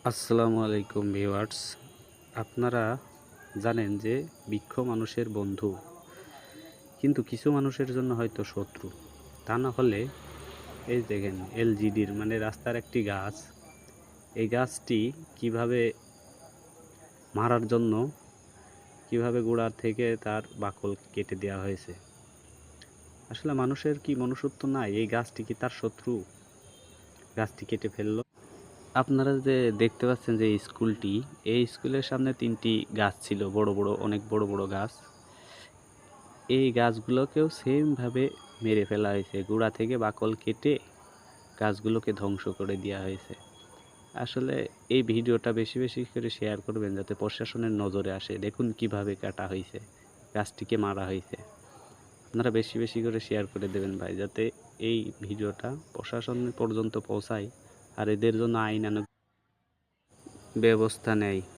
আসসালামু আলাইকুম ভিউয়ার্স। আপনারা জানেন যে বৃক্ষ মানুষের বন্ধু, কিন্তু কিছু মানুষের জন্য হয়তো শত্রু। তা না হলে এই দেখেন এলজিডির মানে রাস্তার একটি গাছ, এই গাছটি কিভাবে মারার জন্য কিভাবে গোড়া থেকে তার বাকল কেটে দেওয়া হয়েছে। আসলে মানুষের কি মনুষ্যত্ব নাই? এই গাছটি কি তার শত্রু? গাছটি কেটে ফেললো। আপনারা যে দেখতে পাচ্ছেন যে স্কুলটি, এই স্কুলের সামনে ৩টি গাছ ছিল, বড় বড়, অনেক বড় বড় গাছ। এই গাছগুলোকেও সেমভাবে মেরে ফেলা হয়েছে, গোড়া থেকে বাকল কেটে গাছগুলোকে ধ্বংস করে দেওয়া হয়েছে। আসলে এই ভিডিওটা বেশি বেশি করে শেয়ার করবেন যাতে প্রশাসনের নজরে আসে। দেখুন কিভাবে কাটা হয়েছে, গাছটিকে মারা হয়েছে। আপনারা বেশি বেশি করে শেয়ার করে দেবেন ভাই, যাতে এই ভিডিওটা প্রশাসন পর্যন্ত পৌঁছায় আর এদের জন্য আইনানুগ ব্যবস্থা নেয়।